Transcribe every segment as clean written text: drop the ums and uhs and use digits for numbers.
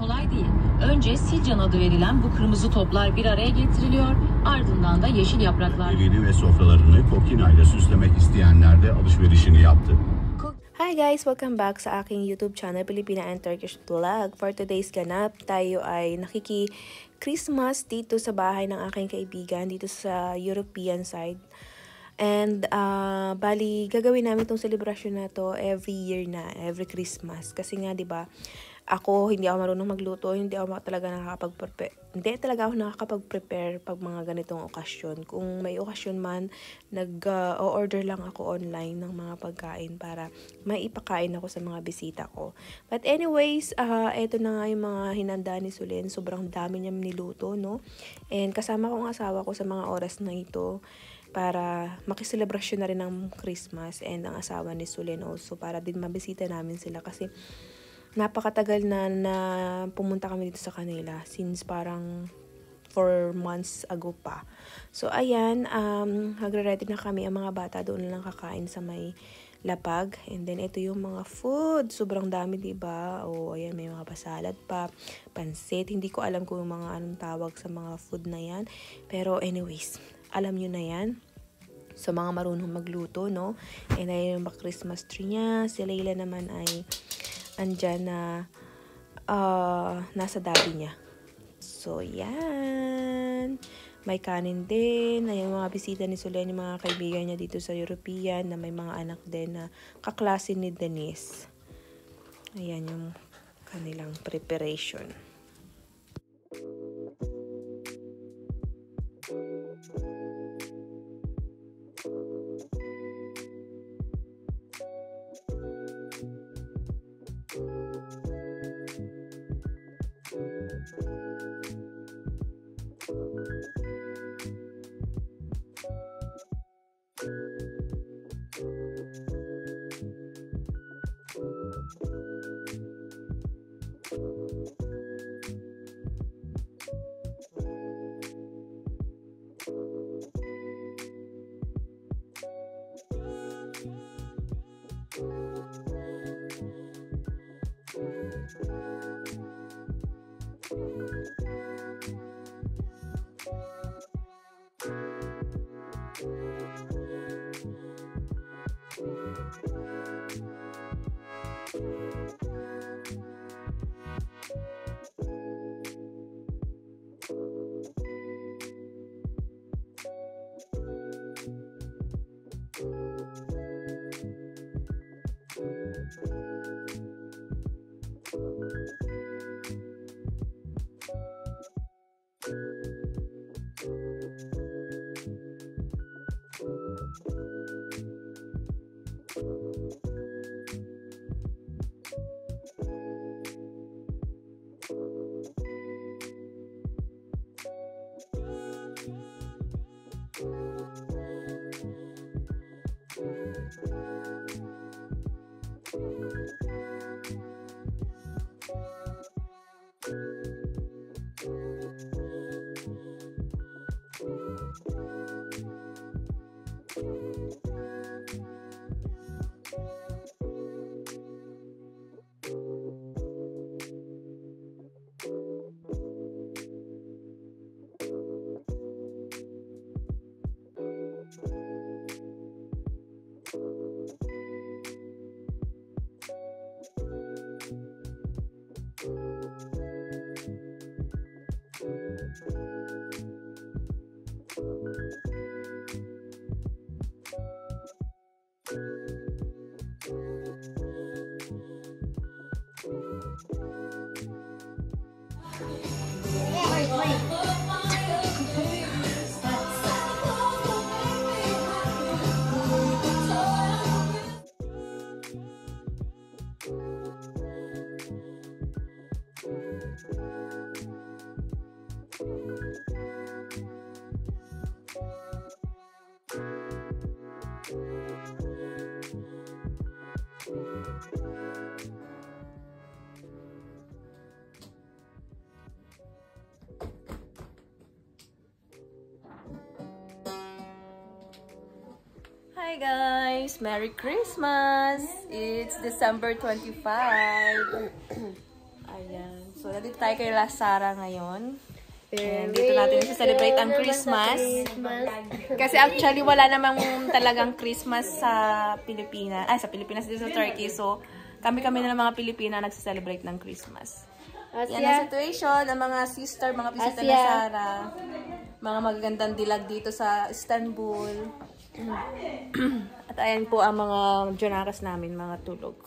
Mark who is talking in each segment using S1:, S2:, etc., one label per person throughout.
S1: kolay değil. Önce silcan adı verilen bu kırmızı toplar bir araya getiriliyor, ardından da yeşil yapraklar.
S2: Evini ve sofralarını kokinayla süslemek isteyenler de alışverişini yaptı.
S3: Hi guys! Welcome back sa aking YouTube channel, Pilipina and Turkish Vlog. For today's ganap, tayo ay nakiki-Christmas dito sa bahay ng aking kaibigan, dito sa European side. And bali, gagawin namin itong celebration na to every year na, every Christmas. Kasi nga, di ba, hindi ako marunong magluto, hindi talaga nakakapag-prepare pag mga ganitong okasyon. Kung may okasyon man, nag-order lang ako online ng mga pagkain para maipakain ako sa mga bisita ko. But anyways, eto na nga yung mga hinanda ni Sulen. Sobrang dami niya niluto, no? And kasama ko ang asawa ko sa mga oras na ito para makiselebrasyon na rin ng Christmas, and ang asawa ni Sulen also para din mabisita namin sila kasi napakatagal na pumunta kami dito sa kanila since parang 4 months ago pa. So ayan, magre-ready na kami, ang mga bata doon na lang kakain sa may lapag. And then ito yung mga food, sobrang dami, diba? O ayan, may mga pasalad pa, pansit, hindi ko alam kung mga anong tawag sa mga food na yan, pero anyways, alam nyo na yan. So, mga marunong magluto, no? And ayun yung Christmas tree niya. Si Layla naman ay andyan na nasa daddy niya. So, yan. May kanin din. Ayun, mga bisita ni Sulen, yung mga kaibigan niya dito sa European na may mga anak din na kaklase ni Denise. Ayan yung kanilang preparation. Hi guys! Merry Christmas! It's December 25. Ayan. So, nandito tayo kay La Sara ngayon. And dito natin celebrate ang Christmas. Kasi actually, wala namang talagang Christmas sa Pilipinas. Ay, sa Pilipinas, dito sa Turkey. So, kami-kami na ng mga Pilipina nagse-celebrate ng Christmas. Yan ang situation. Ang mga sister, mga bisita na Sara. Mga magagandang dilag dito sa Istanbul. At ayan po ang mga jonakas namin, mga tulog.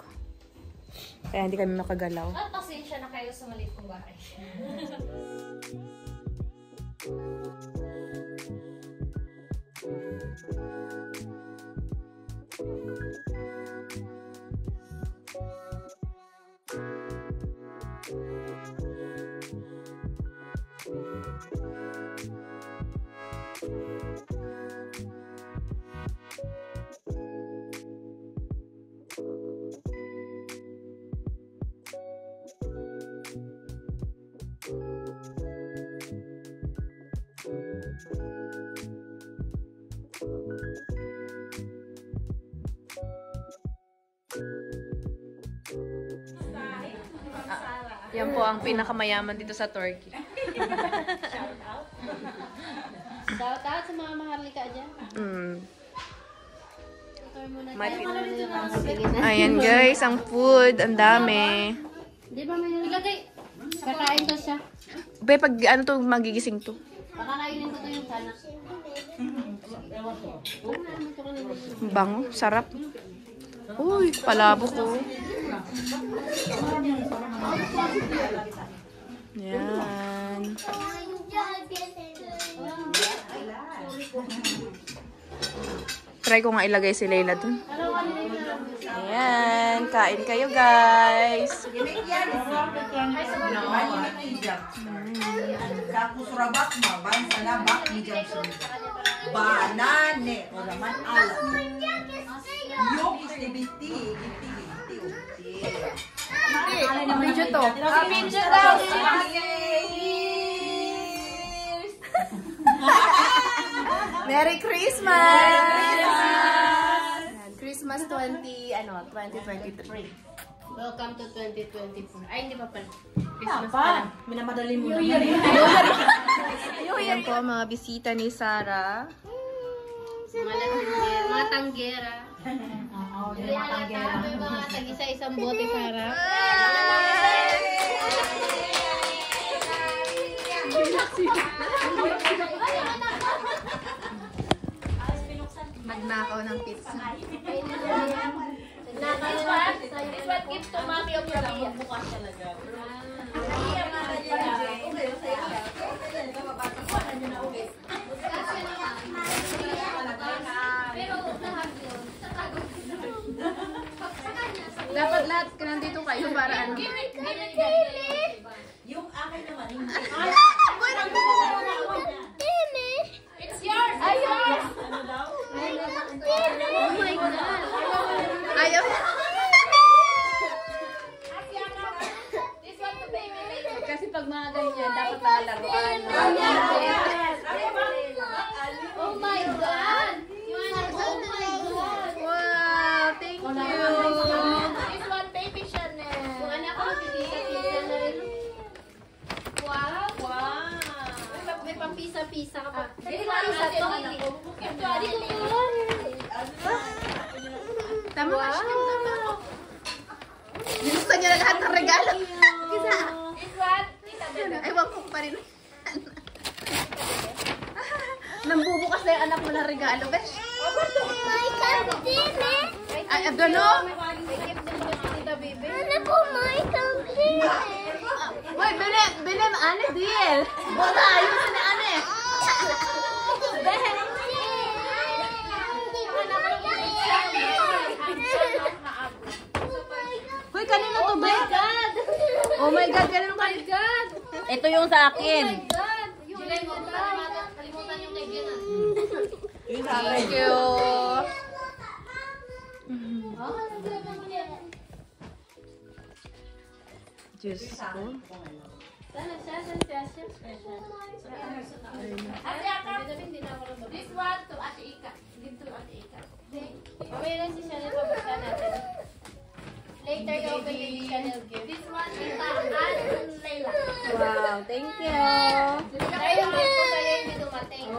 S3: Kaya hindi kami makagalaw.
S4: At pasensya na kayo sa maliit kong bahay.
S3: Yan po ang pinakamayaman dito sa Turkey.
S4: Shout out sa mga maharlika dyan.
S3: Ayan guys, ang food, ang dami.
S4: Di ba may ilagay? Kakain ko siya.
S3: Be, pag ano to, magigising to.
S4: Pakakainin ko to yung sana.
S3: Bango, sarap. Uy, palabok ko. Yan. Try ko nga ilagay si Leila dun. Ayan, kain kayo guys.
S5: Kusura bakma, bansa na bakmi jam banane o naman alam. Yung istibiti,
S3: Video to.
S4: Video daw.
S3: Merry Christmas! Christmas 2023.
S4: Welcome to 2024. Ay, hindi pa pala.
S5: Christmas pa lang. Minamadali mo naman.
S3: Ayan po ang mga bisita ni Sara.
S4: Mga tanggera. Mga tanggera. Mga tag-isa-isang bote para.
S3: Nagnakaw ng pizza.
S4: This one gift to mommy of Rabia. Bukas talaga.
S3: Dapat lahat ka nandito kayo para ano.
S5: Yung akin naman, yung
S4: It's yours! Ay, yours! Oh my God!
S3: Ayaw.
S4: This one to baby later.
S3: Kasi pag mga ganyan, dapat nakalaruan.
S4: Oh my God! Oh my God!
S3: Wow, thank you.
S4: This one baby Chanel. Kung anak ko, pipisa-pisa na rin. Wow! Wow! May pampisa-pisa ka pa. Hindi ko pisa to. Hindi ko.
S3: Tama ka siya. Gusto niya na lahat ng regalo.
S4: This one, tita bebe.
S3: Ewan ko pa rin. Nambubukas na yung anak mo ng regalo, besh.
S4: May kantin eh.
S3: Ay, ano?
S4: May gift din mo si tita bebe.
S3: Ano po, may kantin Uy, bilim, ane, deal. Bola, ayun na ane. Hoy, kanino to, be? Oh my God, kanino ka? Ito yung sa akin.
S4: Kalimutan yung kay Gina.
S3: Thank you. Diyos ko.
S4: This one to Ate Ika. Give to Ate Ika. Pamilya si Chanel, pabasa natin. Later, you open baby Chanel gift. This one, Tita and Layla.
S3: Wow, thank you.
S4: Tayo yung gift ko sa'yo hindi dumating.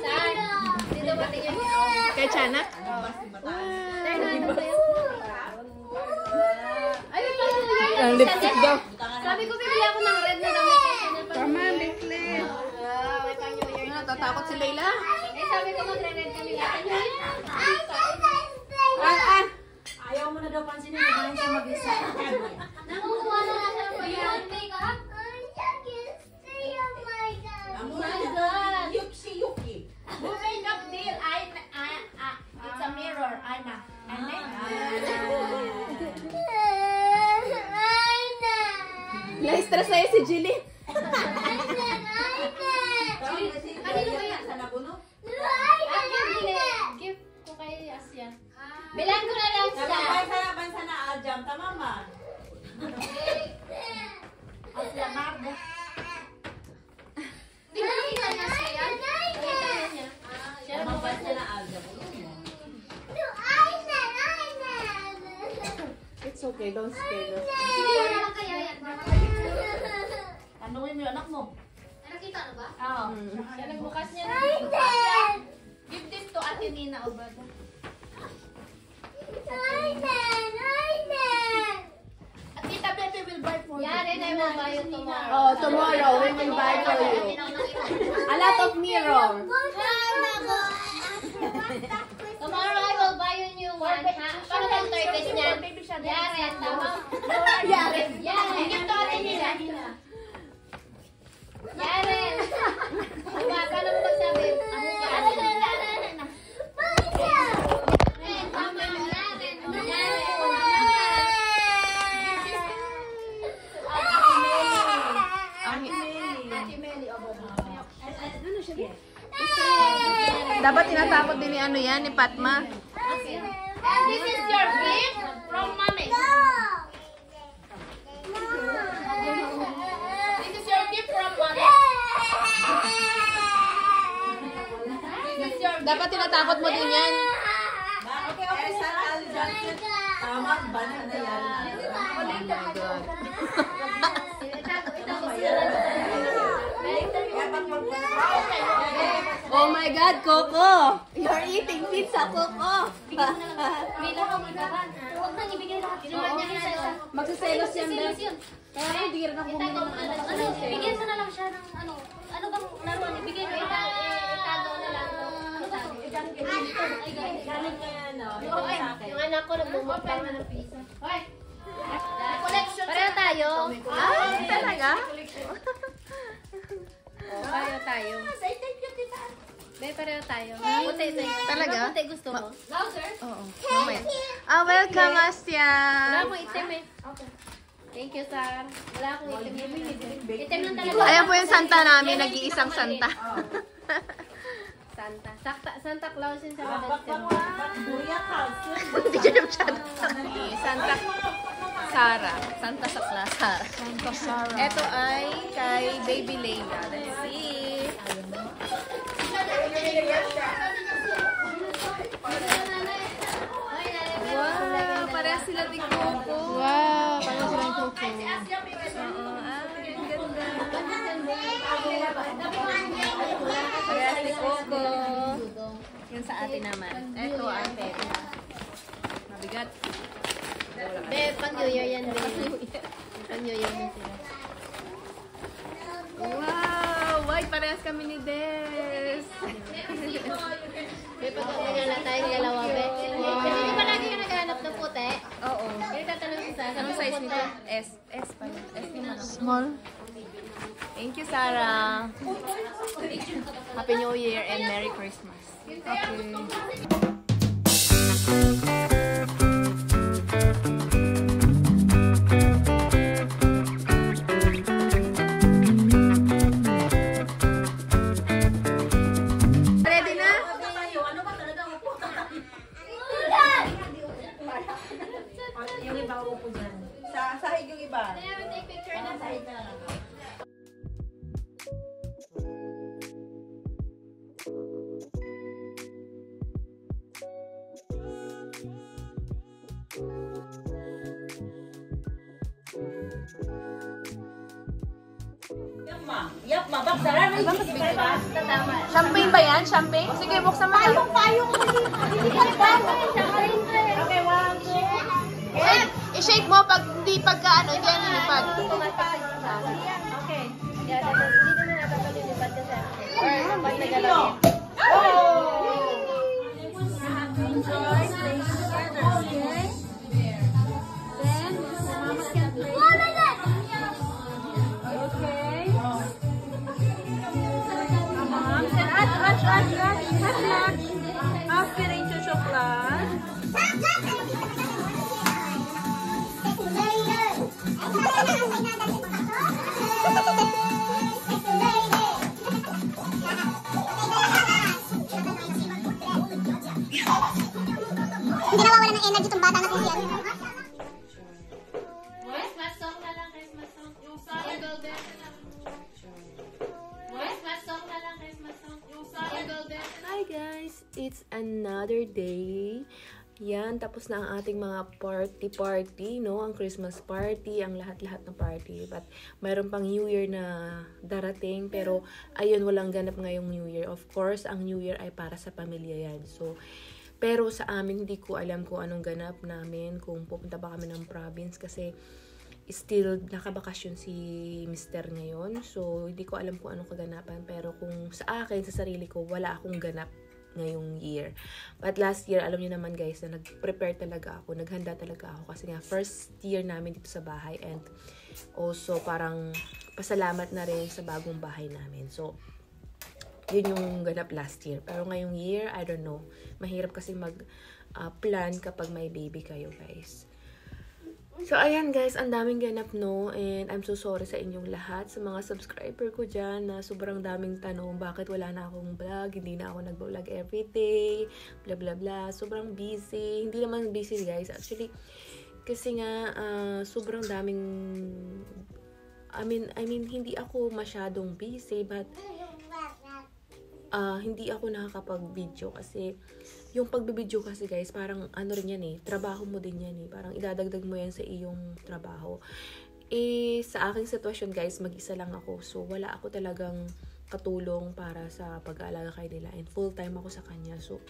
S4: Saan? Hindi dumating yung gift.
S3: Kay Chanak?
S4: Tayo na ano sa'yo? Ay,
S3: Ang lipstick daw.
S4: sabi ko, bibili ako ng red na damit kay Chanel.
S3: Tama, lipstick.
S4: May pang New Year.
S3: Natatakot si Layla.
S4: Eh, sabi ko, magre-red kami lahat.
S5: Ayaw mo na daw pansinin, magaling siya mag-isa.
S4: Nakukuha na lang siya ng pag-iwan makeup.
S5: Oh
S4: my God.
S5: Yuki.
S4: Who makeup deal? It's a mirror. Ana.
S3: Na-stress sa'yo si Jilly.
S4: Kanino ba yan?
S5: Sa nabuno?
S4: Gift ko kay Asya. Bilang ko na lang siya.
S5: Bansa na aljam, tama ma?
S4: Asya, Marbo. Di ba nakita niya siya? Nakita niya. Siya nagbabas
S5: Bansa na aljam.
S3: It's okay, don't scare us.
S4: Hindi ko na lang kaya yan.
S5: Tanungin mo yung anak mo.
S4: Nakita na ba?
S5: Oo.
S4: Siya nagbukas niya. Give this to Ate Nina Obada. At Tita Bebe will buy for you. Yari, I will buy you tomorrow.
S3: Oh, tomorrow we will buy for you. A lot of mirror.
S4: Tomorrow I will buy you new one, ha? Paano bang service niya? Yari, tama?
S3: Yari.
S4: Yari, give to Ate Nina. Yari. Diba, paano mo magsabi? Yari. Tama, Yari. Ate Meli,
S3: Dapat tinatakot din ni ano yan, ni Patma.
S4: And this is your gift from Mommy. This is your gift from Mommy. This is your gift.
S3: Dapat tinatakot mo din yan.
S5: Okay. Sa aljam. Tama, bansa na yan.
S3: Oh my God. Oh my God, Coco! You're eating pizza, Coco!
S4: Bilang ako magkaban. Huwag nang ibigay lahat. Sinulat niya isa-isa.
S3: Magsiselos yan,
S4: Magsiselos
S3: Beth.
S4: yun.
S3: Kaya hindi rin ako
S4: Itago mo na lang. Bigyan mo na lang siya ng ano. Ano bang laruan? Ibigay mo. Itago na lang. Ano ba? Ay, galing ko yan. Yung anak ko nagbumot pa ng pizza. Hoy! Collection. Pareho tayo.
S3: Ah, talaga? Pareho tayo.
S4: Say thank you, tita.
S3: May pareho tayo.
S4: Puti sa'yo.
S3: Talaga?
S4: Puti gusto mo? Louder.
S3: Oo. Mamaya. Ah, welcome, Asya!
S4: Wala akong itim eh. Okay. Thank you, Sar. Wala akong itim. Itim lang talaga.
S3: Ayan po yung Santa namin, nag-iisang Santa.
S4: Santa Claus yung sa
S3: Hindi dyan masyado. Santa Sara. Santa Sakla Sara. Santa Sara. Ito ay kay Baby Leia. Let's see. Wow, parehas sila ni Coco. Wow, parehas sila ni Coco. Oo, ang ganda. Parehas ni Coco. Yun sa atin naman. Ito ay pera. Mabigat.
S4: Pan New Year yan. Pan New Year yan sila.
S3: Wow! White, parehas kami ni Des.
S4: May pagkakanya na tayong dalawa, be. Kasi di ba lagi ka naghanap ng puti?
S3: Oo.
S4: Kaya tatanong isa.
S3: Anong size nito? S. S pala. S naman. Small. Thank you, Sarah. Happy New Year and Merry Christmas. Okay. Ready na?
S5: Ano ba talaga ang upo? Yung iba upo dyan. Sahig yung iba.
S4: Kaya we take picture na side na.
S5: Yap, mabaksaran.
S3: Champagne ba yan? Champagne? Sige, buksan mo na.
S4: Payong Okay, 1, 2.
S3: I-shake mo pag hindi pagka ano, dyan nilipad.
S4: Okay. Dito na natatalipat kasi. Or pag nagalaw.
S3: Aspirin sa chocolate.
S6: Hindi nawawalan ng energy itong bata na po yan.
S4: Christmas song na lang, Christmas song. Yung Sorry Golden na lang. Christmas song na lang, Christmas song. Yung Sorry Golden.
S3: Hi guys! It's another day. Yan, tapos na ang ating mga party, no? Ang Christmas party, ang lahat-lahat ng party. But mayroon pang New Year na darating, pero ayun, walang ganap ngayong New Year. Of course, ang New Year ay para sa pamilya yan. So, pero sa amin, hindi ko alam kung anong ganap namin, kung pupunta ba kami ng province kasi still nakabakasyon si Mr. ngayon. So, hindi ko alam kung anong kaganapan. Pero kung sa akin, sa sarili ko, wala akong ganap ngayong year. But last year, alam niyo naman guys, na nag-prepare talaga ako, naghanda talaga ako. Kasi nga, first year namin dito sa bahay. And also, parang pasalamat na rin sa bagong bahay namin. So, yun yung ganap last year. Pero ngayong year, I don't know. Mahirap kasi mag-plan kapag may baby kayo, guys. So, ayan guys, ang daming ganap, no? And I'm so sorry sa inyong lahat, sa mga subscriber ko dyan, na sobrang daming tanong, bakit wala na akong vlog, hindi na ako nag-vlog everyday, blah blah blah. Sobrang busy. Hindi naman busy, guys. Actually, kasi nga, sobrang daming, I mean, hindi ako masyadong busy, but hindi ako nakakapag-video kasi yung pag-video kasi guys, parang ano rin yan trabaho mo din yan parang idadagdag mo yan sa iyong trabaho. Sa aking sitwasyon guys, mag-isa lang ako, so wala ako talagang katulong para sa pag-aalaga kay nila, and full time ako sa kanya, so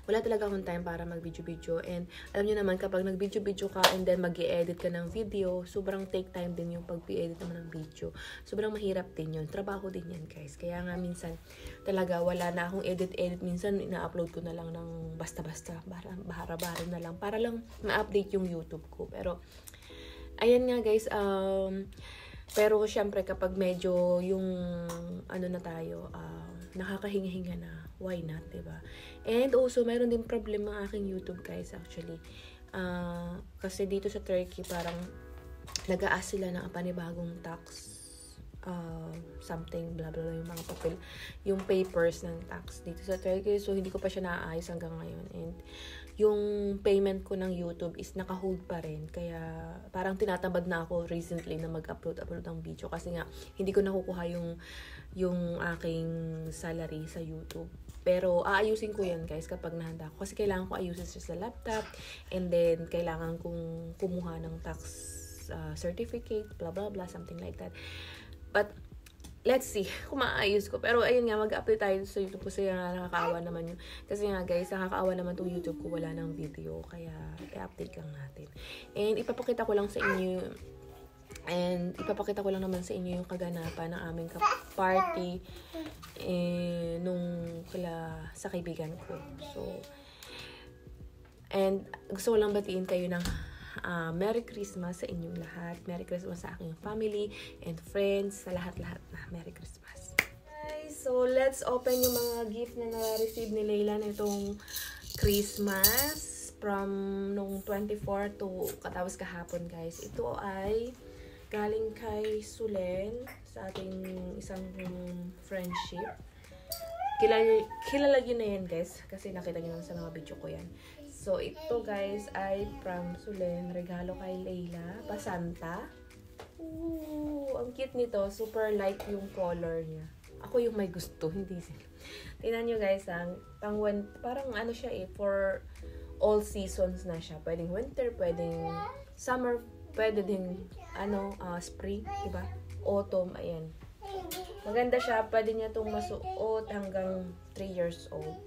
S3: wala talaga akong time para mag-video-video. And alam niyo naman, kapag nag-video-video ka and then mag-i-edit ka ng video, sobrang take time din yung pag-i-edit naman ng video. Sobrang mahirap din yun. Trabaho din yan, guys. Kaya nga minsan, talaga wala na akong edit-edit. Minsan, ina-upload ko na lang ng basta-basta. Bahara-bahara na lang. Para lang ma-update yung YouTube ko. Pero, ayan nga, guys. Pero, syempre, kapag medyo yung, ano na tayo, nakakahinga-hinga na, why not, diba? And also, mayroon din problem ang aking YouTube, guys, actually. Kasi dito sa Turkey, parang nag-a-ask sila ng panibagong tax, something, blah, blah, blah, yung mga papel, yung papers ng tax dito sa Turkey. So, hindi ko pa siya naaayos hanggang ngayon. And yung payment ko ng YouTube is naka-hold pa rin. Kaya, parang tinatamad na ako recently na mag-upload ng video. Kasi nga, hindi ko nakukuha yung aking salary sa YouTube. Pero, aayusin ko yan, guys, kapag nahanda ko. Kasi kailangan ko ayusin siya sa laptop. And then, kailangan kong kumuha ng tax certificate, blah, blah, blah, something like that. But, let's see kung maayos ko. Pero, ayun nga, mag-upload tayo sa YouTube kasi nga nakakaawa naman yun. Kasi nga, guys, nakakaawa naman itong YouTube ko. Wala ng video. Kaya, i-update lang natin. And, ipapakita ko lang sa inyo naman sa inyo yung kaganapan ng aming party nung sa kaibigan ko. So, and gusto ko lang batiin kayo ng Merry Christmas sa inyong lahat. Merry Christmas sa aking family and friends, sa lahat-lahat na Merry Christmas. Guys, so let's open yung mga gift na na-receive ni Layla nitong Christmas from nung 24 to katapos kahapon, guys. Ito ay galing kay Sulen sa ating isang friendship. Kilala nyo na yan, guys, kasi nakita nyo lang sa mga video ko yan. So, ito, guys, ay from Sulen. Regalo kay Layla. Pa-Santa. Ooh, ang cute nito. Super light yung color niya. Ako yung may gusto, hindi sila. Tingnan nyo, guys, parang ano siya for all seasons na siya. Pwedeng winter, pwedeng summer, pwede din spring, diba? autumn. Ayan. Maganda siya. Pwede niya itong masuot hanggang 3 years old.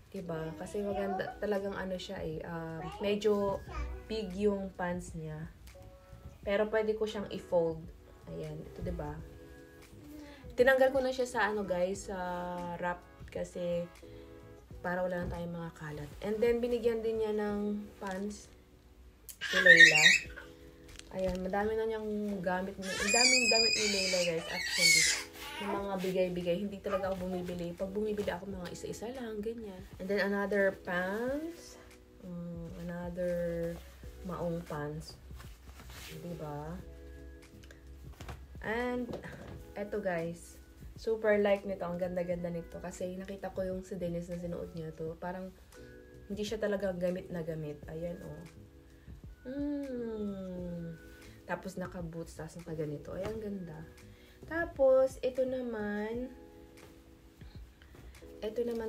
S3: Diba? Kasi maganda. Talagang ano siya eh. Medyo big yung pants niya. Pero pwede ko siyang i-fold. Ayan. Ito diba? Tinanggal ko na siya sa ano guys. Sa wrap. Kasi para wala na tayong mga kalat. And then binigyan din niya ng pants. Si Layla. Ayan, madami na niyang gamit. Ang daming gamit ni Layla guys, actually. Yung mga bigay-bigay. Hindi talaga ako bumibili. Pag bumibili ako, mga isa-isa lang, ganyan. And then another pants. Another maong pants. Diba? And, eto guys. Super like nito. Ang ganda-ganda nito. Kasi nakita ko yung si Dennis na sinuot niya to. Parang, hindi siya talaga gamit na gamit. Ayan, oh. Tapos naka-boots, tapos naka-ganito. Ay, ang ganda. Tapos, ito naman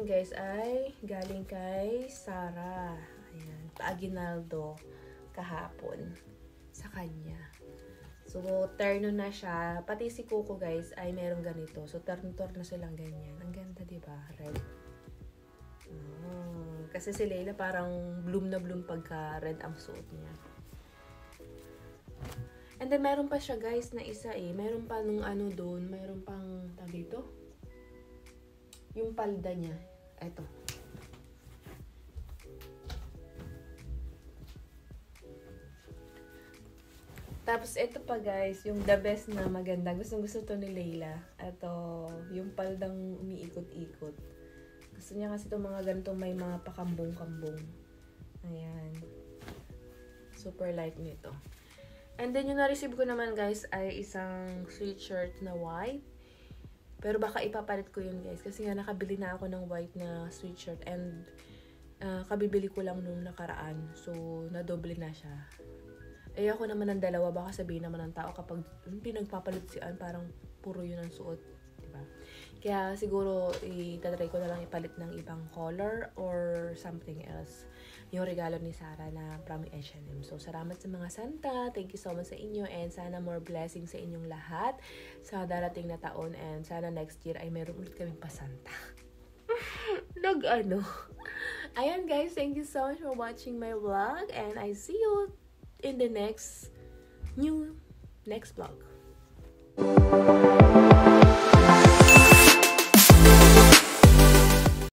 S3: guys ay galing kay Sarah. Ayan, Aguinaldo kahapon sa kanya. So, terno na siya. Pati si Coco guys ay merong ganito. So, terno-terno silang ganyan. Ang ganda, diba? Red. Kasi si Layla parang bloom na bloom pagka red ang suot niya. And then meron pa siya guys na isa eh. Meron pa nung ano doon, meron pang dito. Yung palda niya. Eto. Tapos ito pa guys, yung the best na maganda. Gustong-gusto to ni Layla. Ito, yung paldang umiikot-ikot. Gusto niya kasi itong mga ganitong may mga pakambong-kambong. Ayan. Super like nito. And then yung na-receive ko naman guys ay isang sweatshirt na white. Pero baka ipapalit ko yun guys. Kasi nga nakabili na ako ng white na sweatshirt. And kabibili ko lang nung nakaraan. So nadoble na siya. Eh ako naman ng dalawa. Baka sabihin naman ng tao kapag pinagpapalit siyan parang puro yun ang suot. Diba? Kaya siguro itatry ko na lang ipalit ng ibang color or something else. Yung regalo ni Sarah na from H&M. So, salamat sa mga Santa. Thank you so much sa inyo. And sana more blessings sa inyong lahat sa darating na taon. And sana next year ay meron ulit kaming pa-Santa. Ayan guys, thank you so much for watching my vlog. And I see you in the next vlog.